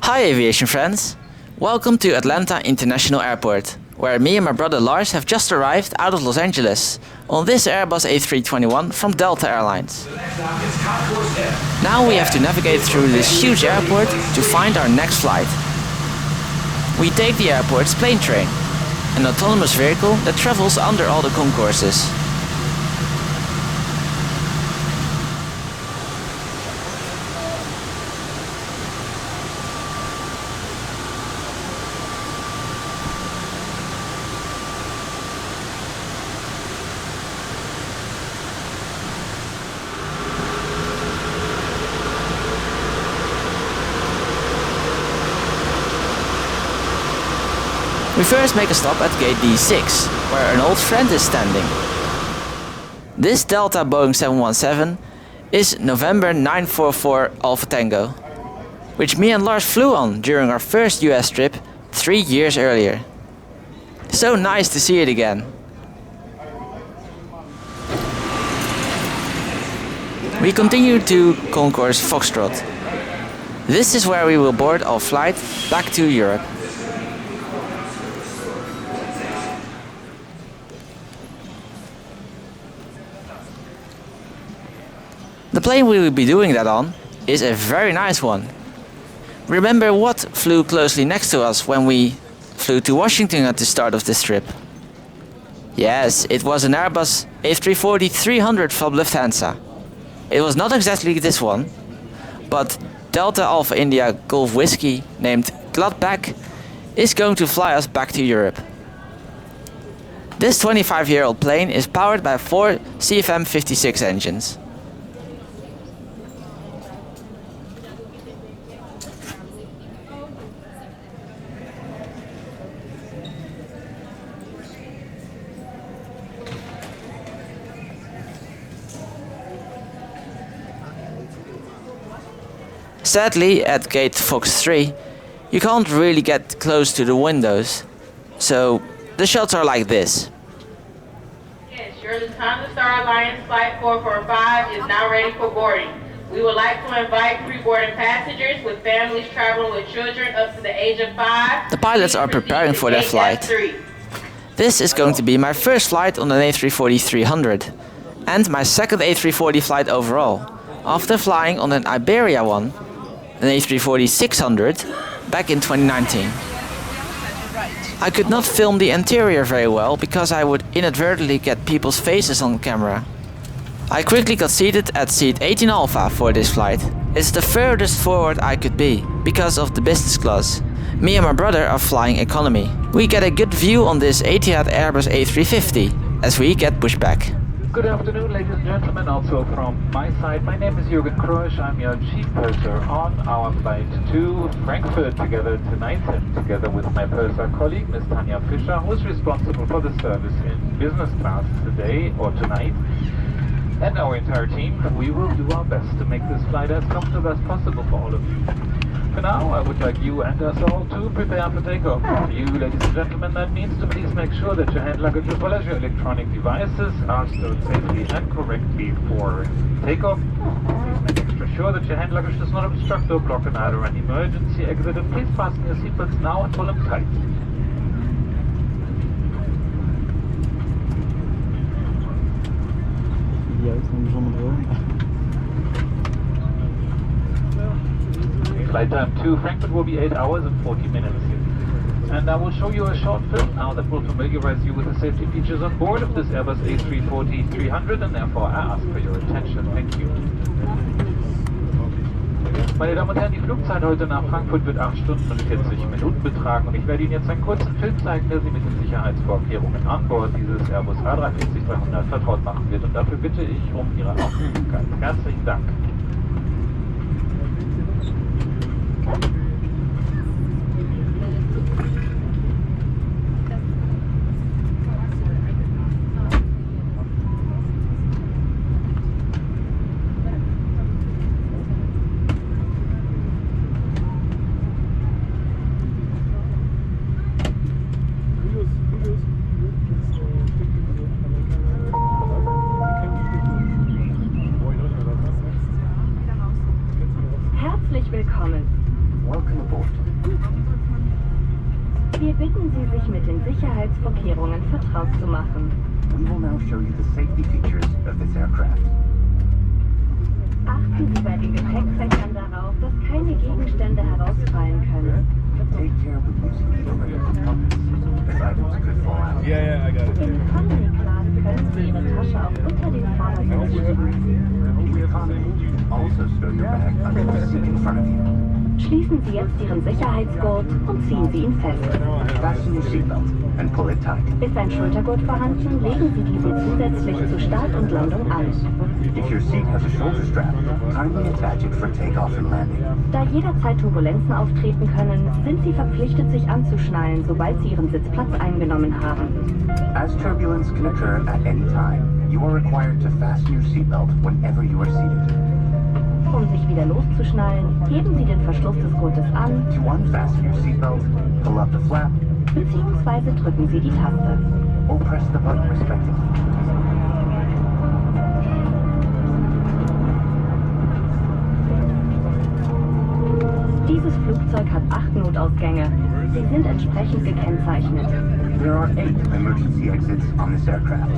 Hi aviation friends! Welcome to Atlanta International Airport, where me and my brother Lars have just arrived out of Los Angeles on this Airbus A321 from Delta Airlines. Now we have to navigate through this huge airport to find our next flight. We take the airport's plane train, an autonomous vehicle that travels under all the concourses. We first make a stop at gate D6, where an old friend is standing. This Delta Boeing 717 is November 944 Alpha Tango, which me and Lars flew on during our first US trip 3 years earlier. So nice to see it again. We continue to Concourse Foxtrot. This is where we will board our flight back to Europe. The plane we will be doing that on is a very nice one. Remember what flew closely next to us when we flew to Washington at the start of this trip? Yes, it was an Airbus A340-300 from Lufthansa. It was not exactly this one, but Delta Alpha India Golf Whiskey named Gladbeck is going to fly us back to Europe. This 25-year-old plane is powered by 4 CFM56 engines. Sadly, at gate Fox 3, you can't really get close to the windows, so the shots are like this. Yes, your Lufthansa Star Alliance Flight 445 is now ready for boarding. We would like to invite pre-boarding passengers with families traveling with children up to the age of 5. The pilots are preparing for their flight. This is going to be my first flight on an A340-300 and my second A340 flight overall, after flying on an Iberia one, an A340-600, back in 2019. I could not film the interior very well because I would inadvertently get people's faces on camera. I quickly got seated at seat 18 Alpha for this flight. It's the furthest forward I could be, because of the business class. Me and my brother are flying economy. We get a good view on this Etihad Airbus A350 as we get pushed back. Good afternoon, ladies and gentlemen, also from my side. My name is Jürgen Kroesch. I'm your chief purser on our flight to Frankfurt together tonight, and together with my purser colleague, Ms. Tanja Fischer, who is responsible for the service in business class today or tonight. And our entire team, we will do our best to make this flight as comfortable as possible for all of you. For now, I would like you and us all to prepare for takeoff. For you, ladies and gentlemen, that means to please make sure that your hand luggage as well as your electronic devices are stowed safely and correctly for takeoff. Please make extra sure that your hand luggage does not obstruct or block either an emergency exit, and please fasten your seatbelts now and pull them tight. Flight time to Frankfurt will be 8 hours and 40 minutes. And I will show you a short film now that will familiarize you with the safety features on board of this Airbus A340-300, and therefore I ask for your attention. Thank you. Meine Damen und Herren, die Flugzeit heute nach Frankfurt wird 8 Stunden und 40 Minuten betragen, und ich werde Ihnen jetzt einen kurzen Film zeigen, der Sie mit den Sicherheitsvorkehrungen an Bord dieses Airbus A340-300 vertraut machen wird, und dafür bitte ich um Ihre Aufmerksamkeit. Herzlichen Dank. Sie sich mit den Sicherheitsvorkehrungen vertraut zu machen. We will now show you the safety features of this aircraft. Achten Sie bei den Gepäckfächern darauf, dass keine Gegenstände herausfallen können. Take care when using the overhead compartments, as items could fall out. Yeah, I got it. Im Economy Class können Sie Ihre Tasche auch unter den Vordersitz schieben. In economy, also stow your bag under the seat in front of you. Schließen Sie jetzt Ihren Sicherheitsgurt und ziehen Sie ihn fest. Fasten your seatbelt and pull it tight. Ist ein Schultergurt vorhanden, legen Sie diese zusätzlich zu Start und Landung an. If your seat has a shoulder strap, kindly attach it for takeoff and landing. Da jederzeit Turbulenzen auftreten können, sind Sie verpflichtet, sich anzuschnallen, sobald Sie Ihren Sitzplatz eingenommen haben. As turbulence can occur at any time, you are required to fasten your seatbelt whenever you are seated. Um sich wieder loszuschnallen, heben Sie den Verschluss des Gurtes an To unfasten your seatbelt, pull up the flap bzw. drücken Sie die Taste. or press the button respectively. Dieses Flugzeug hat 8 Notausgänge. Sie sind entsprechend gekennzeichnet. There are 8 emergency exits on this aircraft.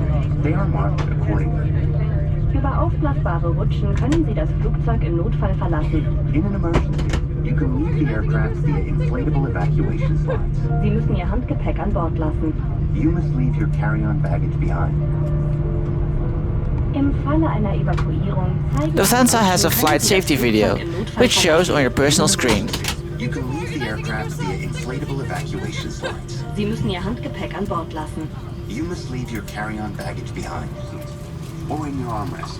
They are marked accordingly. Über aufblasbare Rutschen können Sie das Flugzeug im Notfall verlassen. In an emergency, you can leave the aircraft via inflatable evacuation slides. Sie müssen Ihr Handgepäck an Bord lassen. You must leave your carry-on baggage behind. Im Falle einer Evakuierung zeigen Lufthansa has a flight safety video, which shows on your personal screen. You can leave the aircraft via inflatable evacuation slides. Sie müssen Ihr Handgepäck an Bord lassen. You must leave your carry-on baggage behind or in your armrest.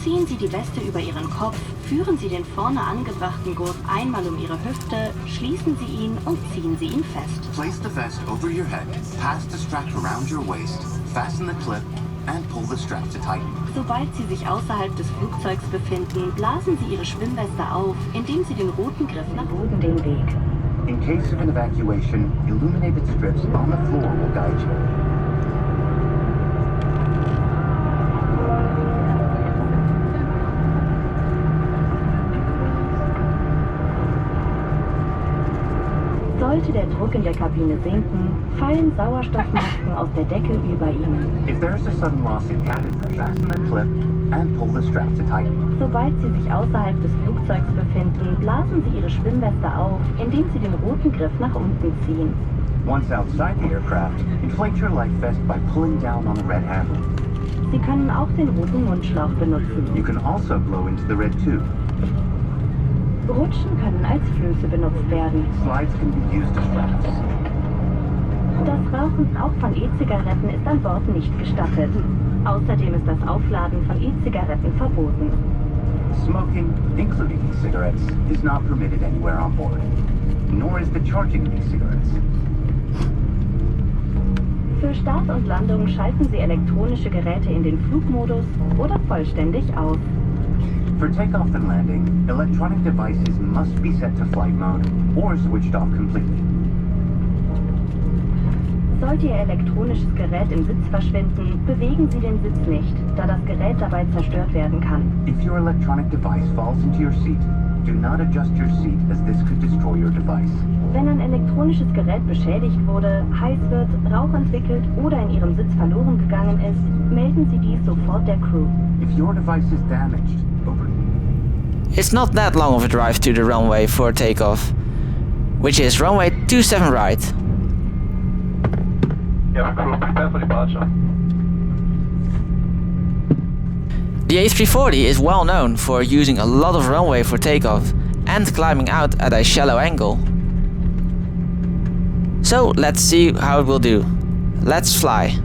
Ziehen Sie die Weste über Ihren Kopf, führen Sie den vorne angebrachten Gurt einmal um Ihre Hüfte, schließen Sie ihn und ziehen Sie ihn fest. Place the vest over your head, pass the strap around your waist, fasten the clip, and pull the strap to tighten. Sobald Sie sich außerhalb des Flugzeugs befinden, blasen Sie Ihre Schwimmweste auf, indem Sie den roten Griff nach oben den Weg. In case of an evacuation, illuminated strips on the floor will guide you. Sollte der Druck in der Kabine sinken, fallen Sauerstoffmasken aus der Decke über Ihnen. If there is a sudden loss in cabin, fasten the clip and pull the strap to tighten. Sobald Sie sich außerhalb des Flugzeugs befinden, blasen Sie Ihre Schwimmweste auf, indem Sie den roten Griff nach unten ziehen. Once outside the aircraft, inflate your life vest by pulling down on the red handle. Sie können auch den roten Mundschlauch benutzen. You can also blow into the red tube. Rutschen können als Flöße benutzt werden. Slides can be used as rafts. Das Rauchen auch von E-Zigaretten ist an Bord nicht gestattet. Außerdem ist das Aufladen von E-Zigaretten verboten. Smoking, including e-cigarettes, is not permitted anywhere on board, nor is the charging of e-cigarettes. Für Start und Landung schalten Sie elektronische Geräte in den Flugmodus oder vollständig aus. For takeoff and landing, electronic devices must be set to flight mode or switched off completely. Sollte Ihr elektronisches Gerät im Sitz verschwinden, bewegen Sie den Sitz nicht, da das Gerät dabei zerstört werden kann. If your electronic device falls into your seat, do not adjust your seat as this could destroy your device. Wenn ein elektronisches Gerät beschädigt wurde, heiß wird, Rauch entwickelt oder in Ihrem Sitz verloren gegangen ist, melden Sie dies sofort der Crew. If your device is damaged, It's not that long of a drive to the runway for takeoff, which is runway 27 right. Yeah, crew, prepare for departure. The A340 is well known for using a lot of runway for takeoff and climbing out at a shallow angle. So let's see how it will do. Let's fly.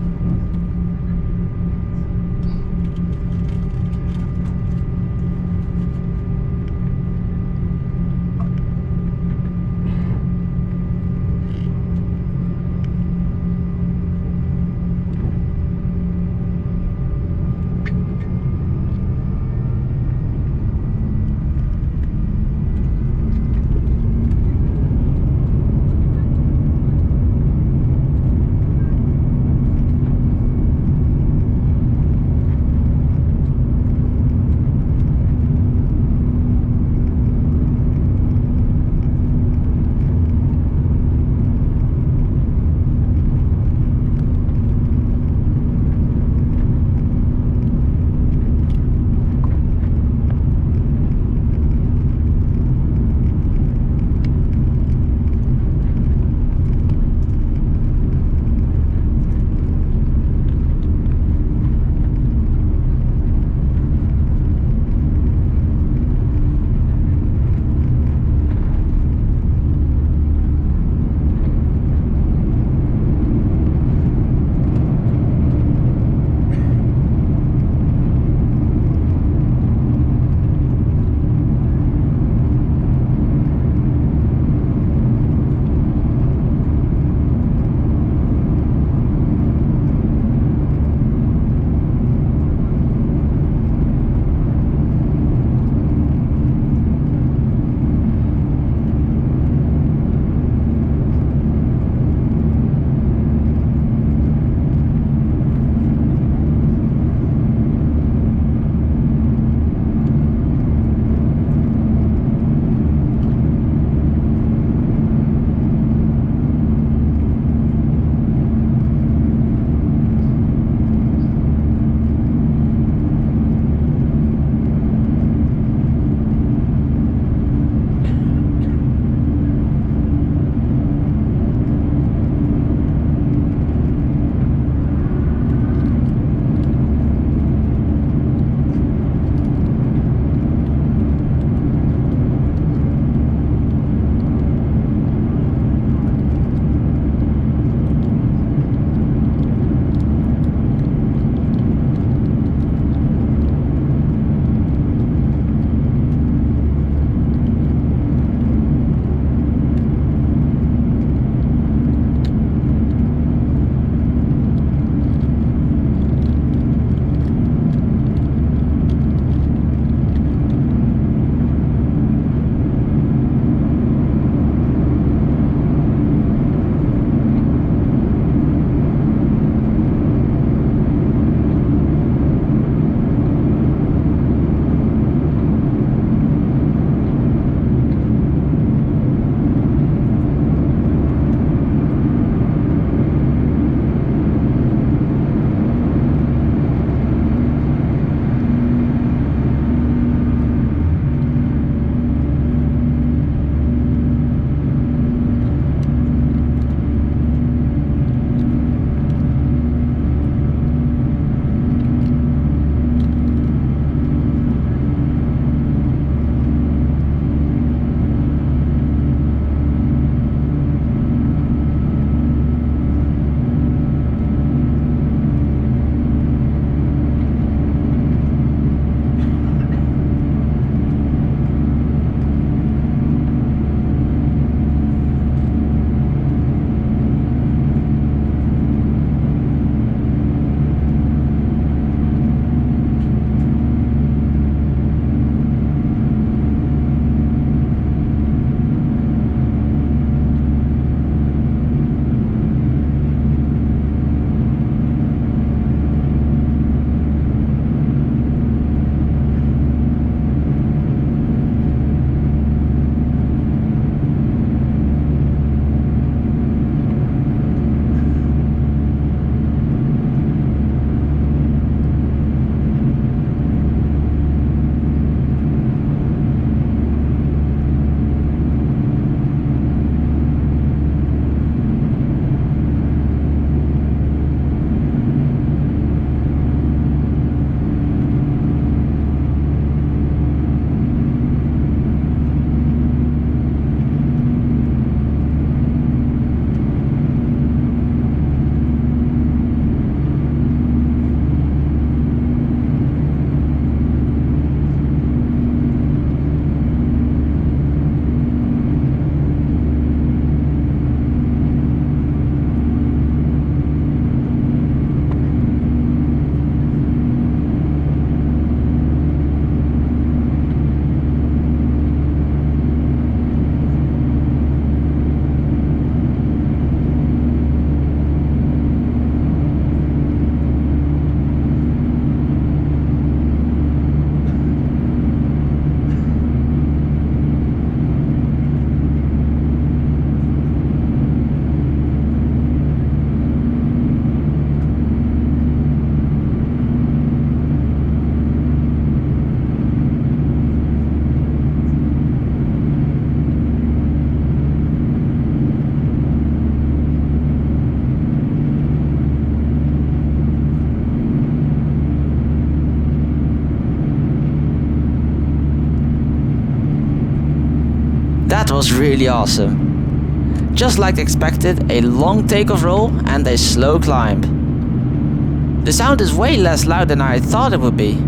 That was really awesome. Just like expected, a long takeoff roll and a slow climb. The sound is way less loud than I thought it would be.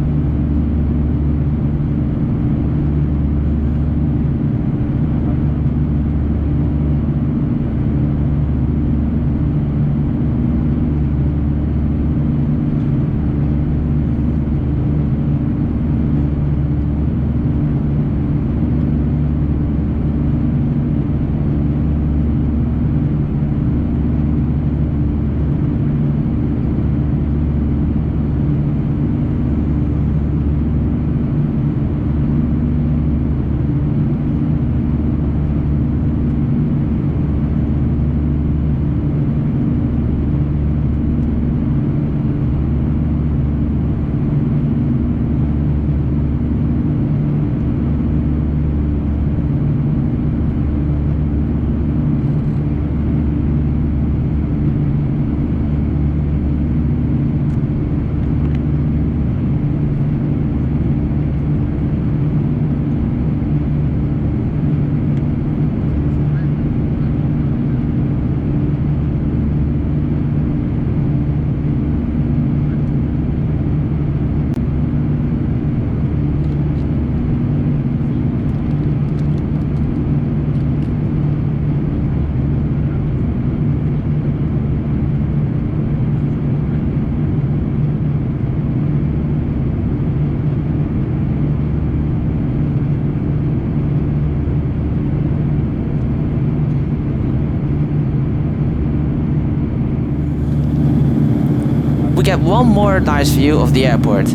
We get one more nice view of the airport.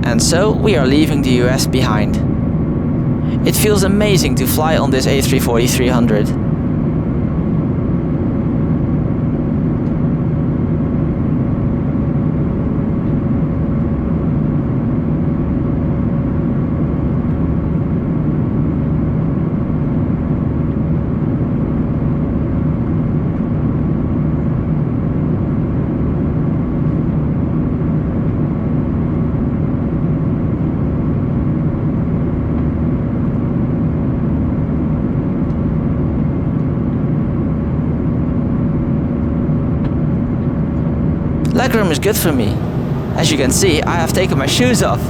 And so we are leaving the US behind. It feels amazing to fly on this A340-300. Legroom is good for me. As you can see, I have taken my shoes off.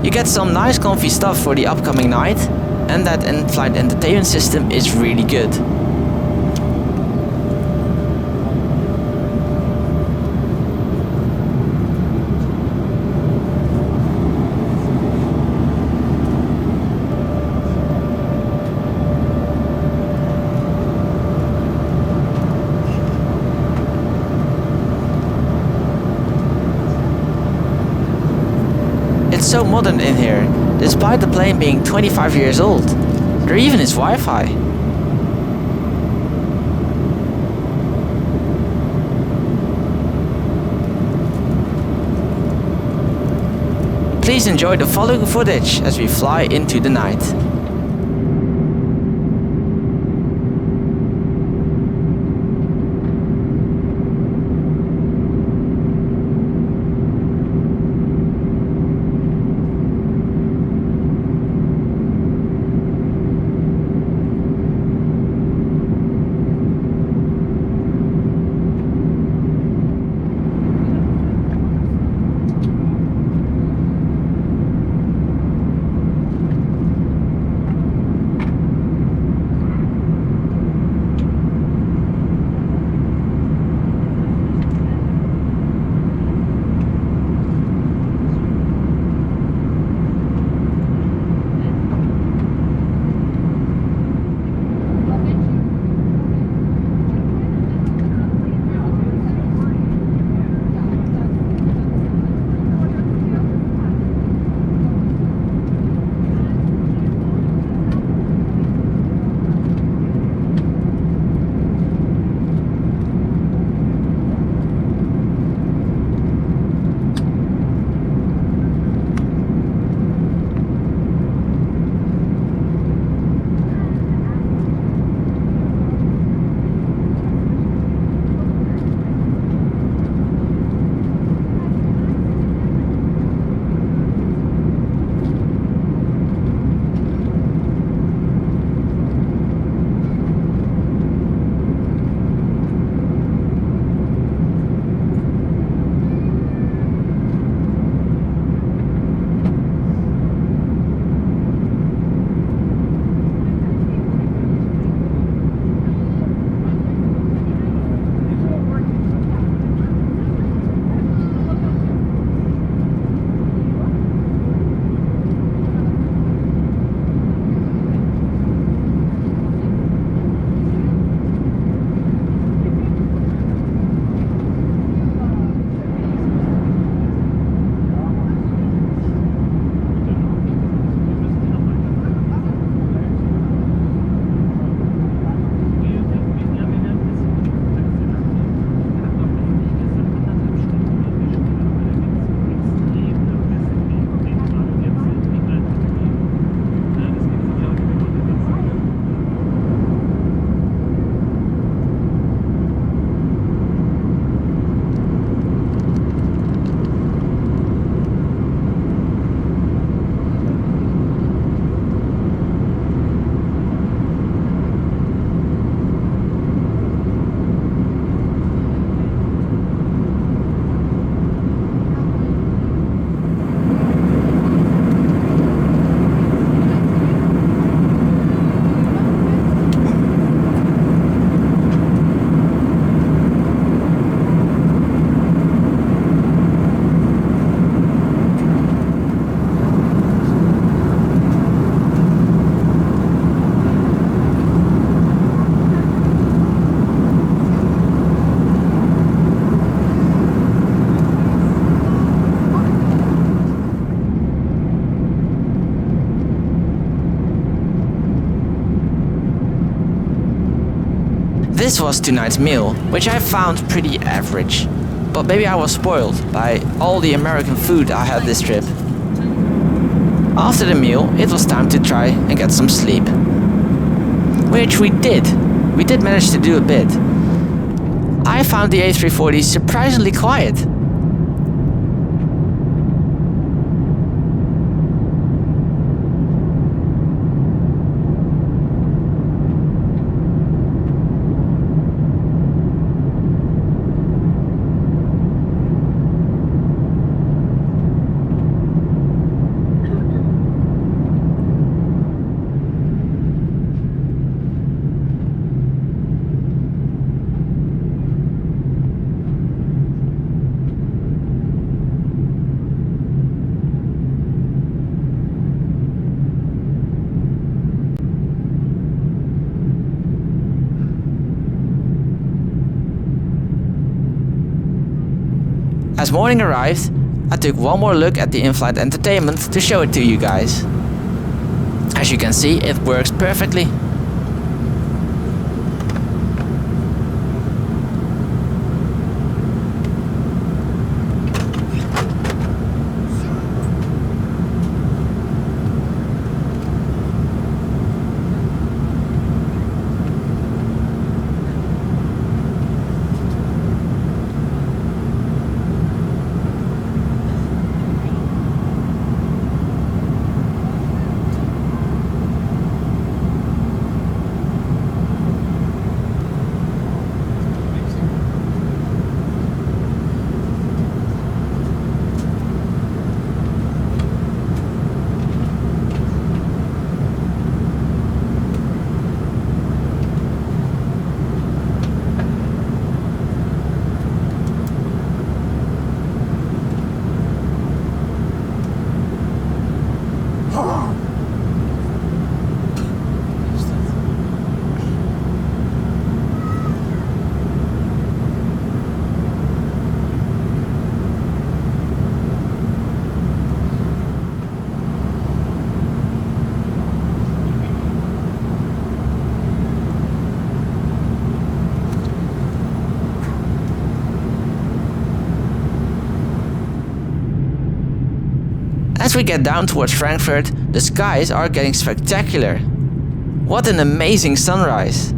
You get some nice comfy stuff for the upcoming night, and that in-flight entertainment system is really good. It's so modern in here, despite the plane being 25 years old. There even is Wi-Fi. Please enjoy the following footage as we fly into the night. This was tonight's meal, which I found pretty average. But maybe I was spoiled by all the American food I had this trip. After the meal, it was time to try and get some sleep. Which we did. We did manage to do a bit. I found the A340 surprisingly quiet. As morning arrived, I took one more look at the in-flight entertainment to show it to you guys. As you can see, it works perfectly. As we get down towards Frankfurt, the skies are getting spectacular. What an amazing sunrise!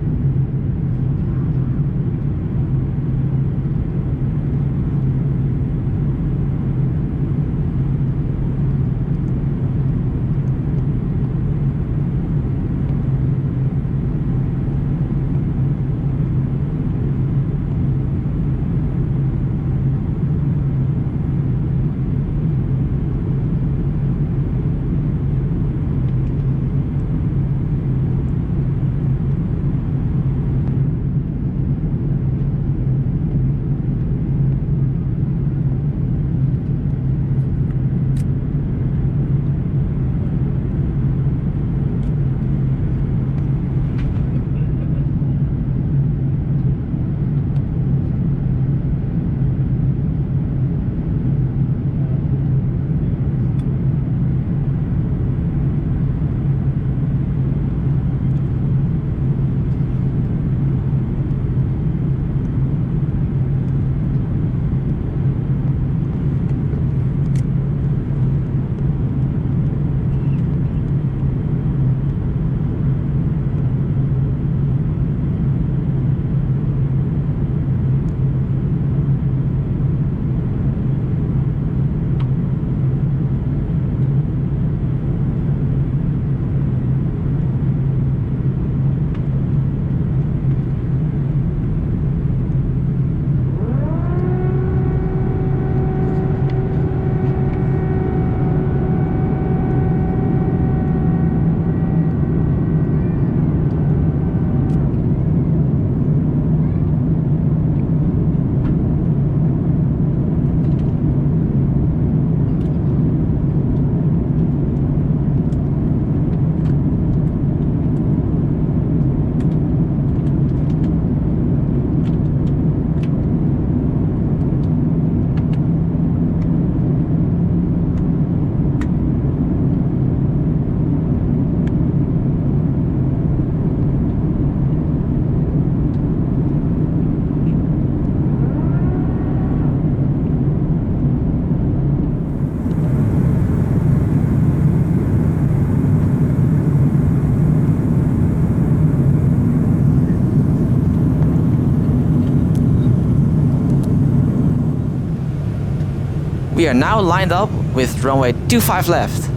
We are now lined up with runway 25 left.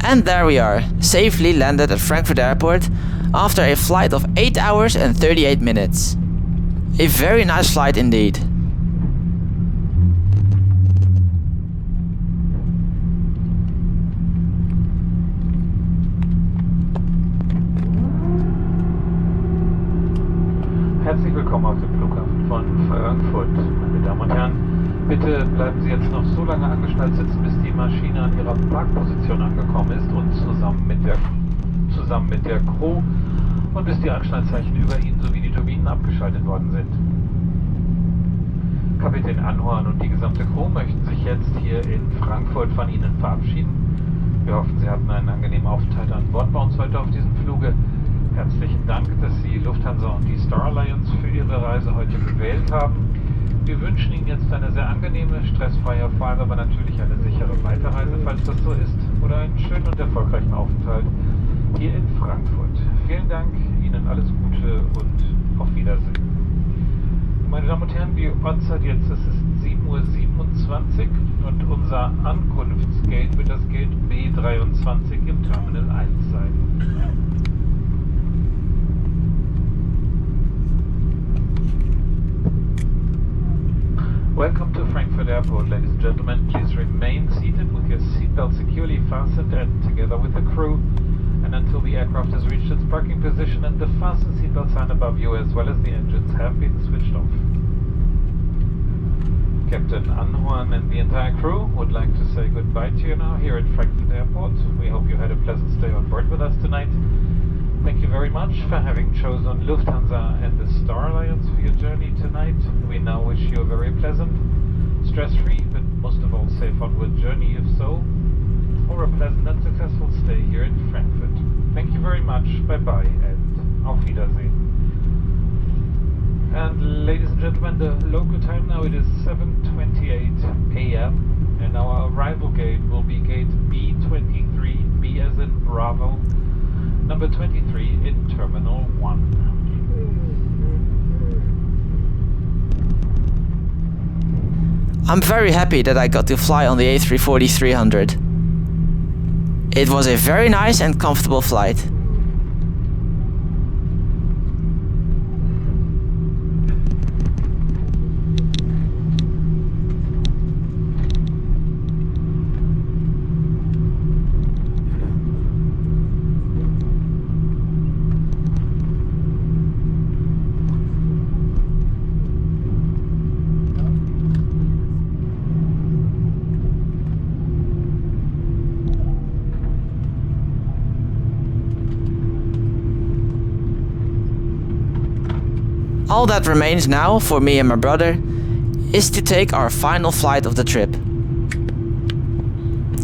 And there we are, safely landed at Frankfurt Airport after a flight of 8 hours and 38 minutes. A very nice flight indeed. Herzlich willkommen auf dem Flughafen von Frankfurt. Meine Damen und Herren, bitte bleiben Sie jetzt noch so lange angeschnallt sitzen, bis die Maschine an ihrer Parkposition angekommen ist und zusammen mit der Crew und bis die Anschnallzeichen über Ihnen sowie die Turbinen abgeschaltet worden sind. Kapitän Anhorn und die gesamte Crew möchten sich jetzt hier in Frankfurt von Ihnen verabschieden. Wir hoffen, Sie hatten einen angenehmen Aufenthalt an Bord bei uns heute auf diesem Fluge. Herzlichen Dank, dass Sie Lufthansa und die Star Alliance für Ihre Reise heute gewählt haben. Wir wünschen Ihnen jetzt eine sehr angenehme, stressfreie, vor allem aber natürlich eine sichere Weiterreise, falls das so ist, oder einen schönen und erfolgreichen Aufenthalt hier in Frankfurt. Vielen Dank, Ihnen alles Gute und auf Wiedersehen. Meine Damen und Herren, die Uhrzeit jetzt, es ist 7:27 Uhr und unser Ankunftsgate wird das Gate B23 im Terminal 1 sein. Welcome to Frankfurt Airport, ladies and gentlemen. Please remain seated with your seatbelt securely fastened and together with the crew. and until the aircraft has reached its parking position and the fasten seatbelt sign above you as well as the engines have been switched off. Captain Anhuan and the entire crew would like to say goodbye to you now here at Frankfurt Airport. We hope you had a pleasant stay on board with us tonight. Thank you very much for having chosen Lufthansa and the Star Alliance for your journey tonight. We now wish you a very pleasant, stress-free, but most of all safe onward journey, if so, or a pleasant and successful stay here in Frankfurt. Thank you very much, bye-bye, and auf Wiedersehen. And ladies and gentlemen, the local time now, it is 7:28 AM, and our arrival gate will be gate B23, B as in Bravo, number 23 in Terminal 1. I'm very happy that I got to fly on the A340-300. It was a very nice and comfortable flight. All that remains now for me and my brother is to take our final flight of the trip.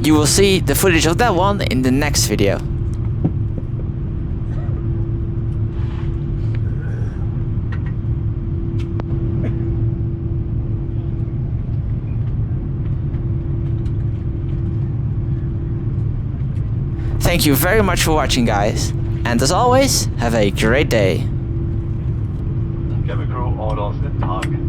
You will see the footage of that one in the next video. Thank you very much for watching, guys, and as always, have a great day. Cabin crew orders in target.